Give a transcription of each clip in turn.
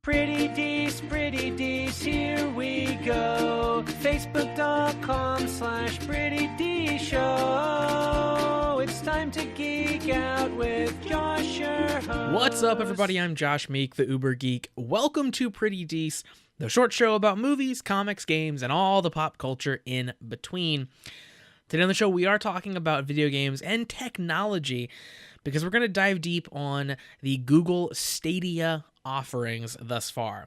Pretty Dece, here we go. Facebook.com/Pretty Dece Show. It's time to geek out with Josh, your host. What's up, everybody? I'm Josh Meek, the Uber Geek. Welcome to Pretty Dece, the short show about movies, comics, games, and all the pop culture in between. Today on the show, we are talking about video games and technology because we're going to dive deep on the Google Stadia offerings thus far.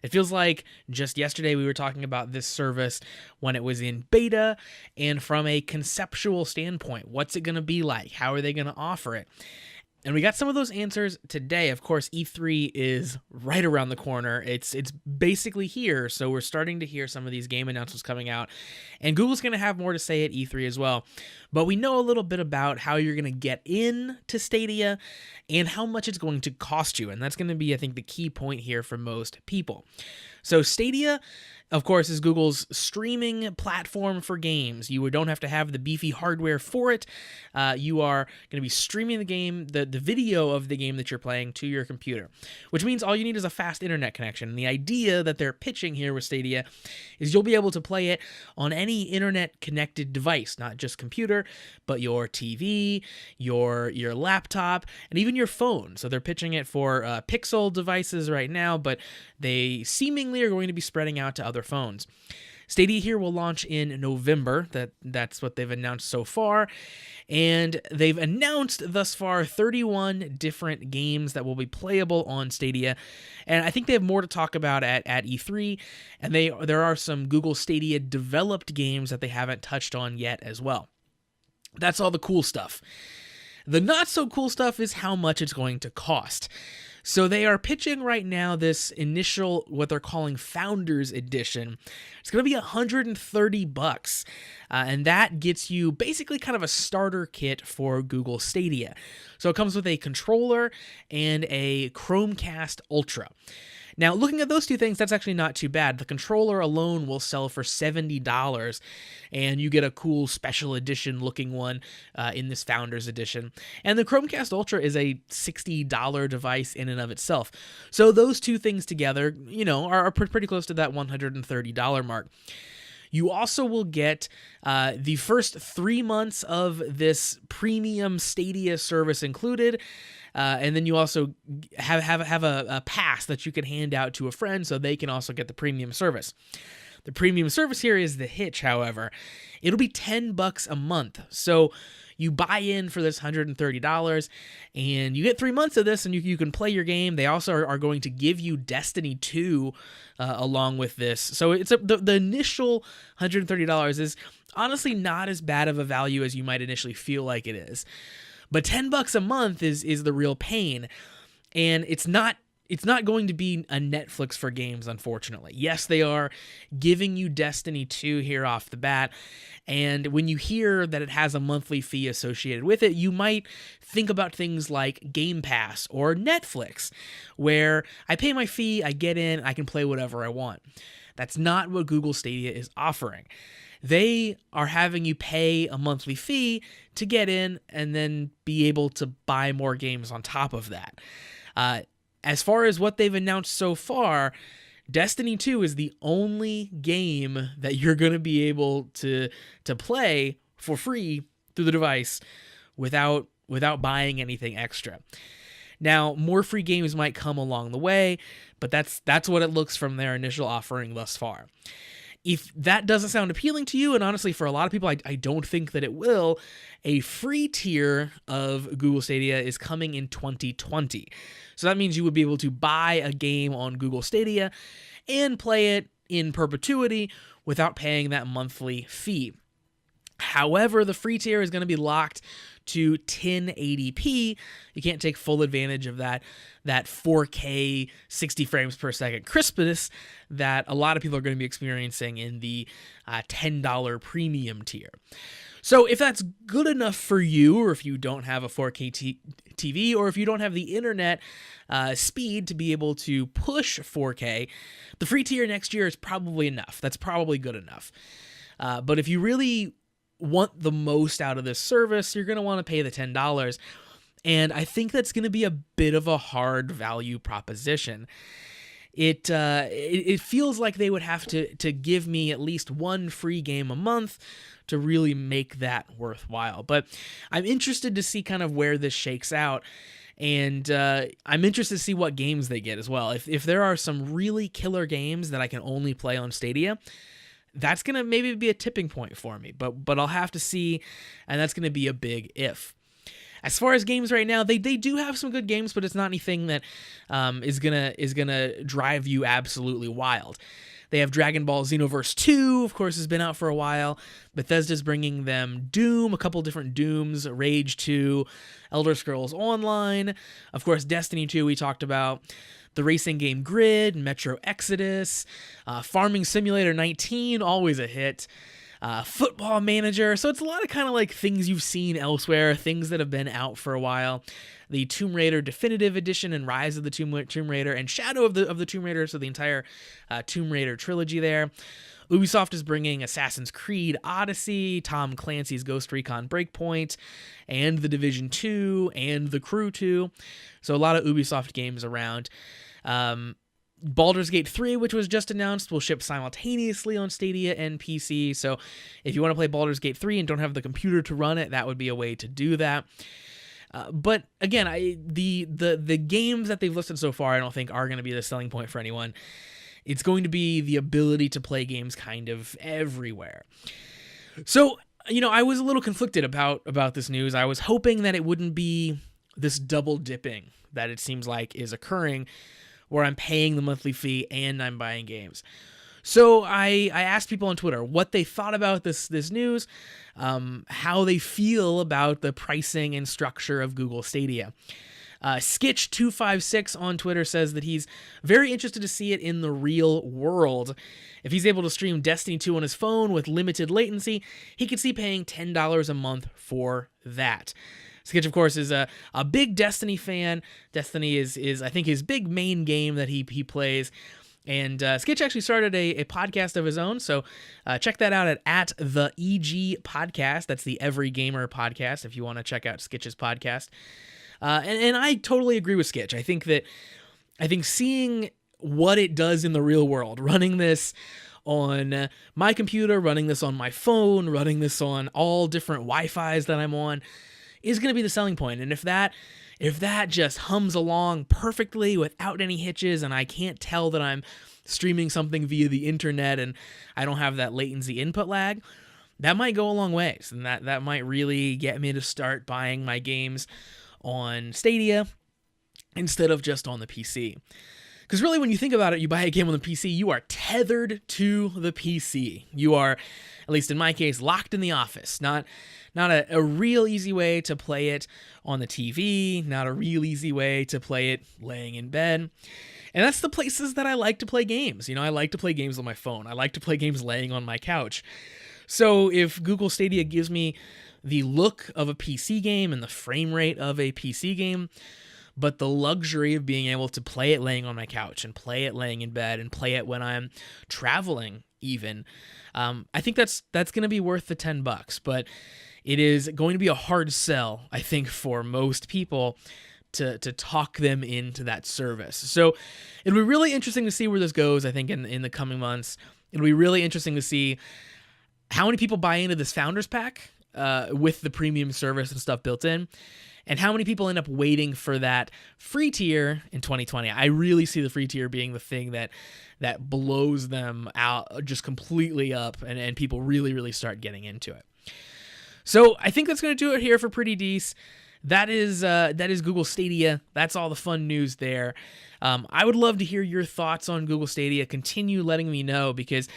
It feels like just yesterday we were talking about this service when it was in beta, and from a conceptual standpoint, what's it going to be like? How are they going to offer it? And we got some of those answers today. Of course, E3 is right around the corner. It's basically here, so we're starting to hear some of these game announcements coming out. And Google's going to have more to say at E3 as well. But we know a little bit about how you're going to get into Stadia and how much it's going to cost you. And that's going to be, I think, the key point here for most people. So Stadia, of course, is Google's streaming platform for games. You don't have to have the beefy hardware for it. You are going to be streaming the game, the video of the game that you're playing to your computer, which means all you need is a fast internet connection. And the idea that they're pitching here with Stadia is you'll be able to play it on any internet-connected device, not just computer, but your TV, your laptop, and even your phone. So they're pitching it for Pixel devices right now, but they seemingly are going to be spreading out to other phones. Stadia here will launch in November. That's what they've announced so far. And they've announced thus far 31 different games that will be playable on Stadia. And I think they have more to talk about at E3. And there are some Google Stadia developed games that they haven't touched on yet as well. That's all the cool stuff. The not so cool stuff is how much it's going to cost. So they are pitching right now this initial, what they're calling Founders Edition. It's going to be $130, and that gets you basically kind of a starter kit for Google Stadia. So it comes with a controller and a Chromecast Ultra. Now, looking at those two things, that's actually not too bad. The controller alone will sell for $70, and you get a cool special edition looking one in this Founders Edition. And the Chromecast Ultra is a $60 device in and of itself. So those two things together, are pretty close to that $130 mark. You also will get the first 3 months of this premium Stadia service included. And then you also have a pass that you can hand out to a friend so they can also get the premium service. The premium service here is the hitch, however. It'll be $10 a month. So you buy in for this $130 and you get 3 months of this and you can play your game. They also are going to give you Destiny 2 along with this. So it's the initial $130 is honestly not as bad of a value as you might initially feel like it is. But $10 a month is the real pain, and it's not going to be a Netflix for games, unfortunately. Yes, they are giving you Destiny 2 here off the bat, and when you hear that it has a monthly fee associated with it, you might think about things like Game Pass or Netflix, where I pay my fee, I get in, I can play whatever I want. That's not what Google Stadia is offering. They are having you pay a monthly fee to get in and then be able to buy more games on top of that. As far as what they've announced so far, Destiny 2 is the only game that you're going to be able to play for free through the device without buying anything extra. Now, more free games might come along the way, but that's what it looks from their initial offering thus far. If that doesn't sound appealing to you, and honestly, for a lot of people, I don't think that it will, a free tier of Google Stadia is coming in 2020. So that means you would be able to buy a game on Google Stadia and play it in perpetuity without paying that monthly fee. However, the free tier is going to be locked to 1080p. You can't take full advantage of that 4K 60 frames per second crispness that a lot of people are going to be experiencing in the $10 premium tier. So if that's good enough for you, or if you don't have a 4K TV, or if you don't have the internet speed to be able to push 4K, the free tier next year is probably enough. That's probably good enough. But if you really want the most out of this service, you're going to want to pay the $10. And I think that's going to be a bit of a hard value proposition. it feels like they would have to give me at least one free game a month to really make that worthwhile. But I'm interested to see kind of where this shakes out. And I'm interested to see what games they get as well. If there are some really killer games that I can only play on Stadia, that's going to maybe be a tipping point for me. But I'll have to see, and that's going to be a big if. As far as games right now, they do have some good games, but it's not anything that is gonna drive you absolutely wild. They have Dragon Ball Xenoverse 2, of course, has been out for a while. Bethesda's bringing them Doom, a couple different Dooms, Rage 2, Elder Scrolls Online, of course, Destiny 2 we talked about, the racing game Grid, Metro Exodus, Farming Simulator 19, always a hit. Football Manager, so it's a lot of kind of like things you've seen elsewhere, things that have been out for a while. The Tomb Raider Definitive Edition and Rise of the Tomb Raider and Shadow of the Tomb Raider, so the entire Tomb Raider trilogy there. Ubisoft is bringing Assassin's Creed Odyssey, Tom Clancy's Ghost Recon Breakpoint, and The Division 2, and The Crew 2, so a lot of Ubisoft games around. Baldur's Gate 3, which was just announced, will ship simultaneously on Stadia and PC. So if you want to play Baldur's Gate 3 and don't have the computer to run it, that would be a way to do that. But again, the games that they've listed so far, I don't think are going to be the selling point for anyone. It's going to be the ability to play games kind of everywhere. So, I was a little conflicted about this news. I was hoping that it wouldn't be this double dipping that it seems like is occurring, where I'm paying the monthly fee and I'm buying games. So I asked people on Twitter what they thought about this news, how they feel about the pricing and structure of Google Stadia. Skitch256 on Twitter says that he's very interested to see it in the real world. If he's able to stream Destiny 2 on his phone with limited latency, he could see paying $10 a month for that. Skitch, of course, is a big Destiny fan. Destiny is I think, his big main game that he plays. And Skitch actually started a podcast of his own, so check that out at the EG Podcast. That's the Every Gamer Podcast, if you want to check out Skitch's podcast. And I totally agree with Skitch. I think seeing what it does in the real world, running this on my computer, running this on my phone, running this on all different Wi-Fis that I'm on, is going to be the selling point. And if that just hums along perfectly without any hitches, and I can't tell that I'm streaming something via the internet and I don't have that latency input lag, that might go a long ways. And that might really get me to start buying my games on Stadia instead of just on the PC. Because really, when you think about it, you buy a game on the PC, you are tethered to the PC. You are, at least in my case, locked in the office. Not a real easy way to play it on the TV, not a real easy way to play it laying in bed. And that's the places that I like to play games. I like to play games on my phone. I like to play games laying on my couch. So if Google Stadia gives me the look of a PC game and the frame rate of a PC game, but the luxury of being able to play it laying on my couch and play it laying in bed and play it when I'm traveling even, I think that's going to be worth the $10. But it is going to be a hard sell, I think, for most people to talk them into that service. So it'll be really interesting to see where this goes, I think, in the coming months. It'll be really interesting to see how many people buy into this Founders Pack with the premium service and stuff built in, and how many people end up waiting for that free tier in 2020. I really see the free tier being the thing that blows them out just completely up, and people really, really start getting into it. So I think that's going to do it here for Pretty Dece. That is Google Stadia. That's all the fun news there. I would love to hear your thoughts on Google Stadia. Continue letting me know, because,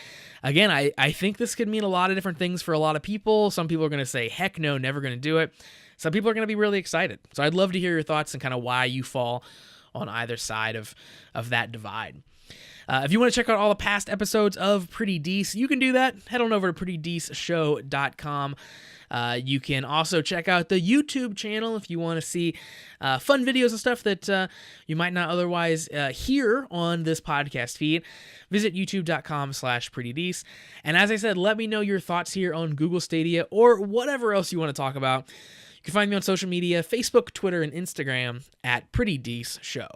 again, I think this could mean a lot of different things for a lot of people. Some people are going to say, heck no, never going to do it. Some people are going to be really excited. So I'd love to hear your thoughts and kind of why you fall on either side of that divide. If you want to check out all the past episodes of Pretty Dece, you can do that. Head on over to prettydeceshow.com. You can also check out the YouTube channel if you want to see fun videos and stuff that you might not otherwise hear on this podcast feed. Visit youtube.com/prettydece. And as I said, let me know your thoughts here on Google Stadia or whatever else you want to talk about. You can find me on social media, Facebook, Twitter, and Instagram at Pretty Dece Show.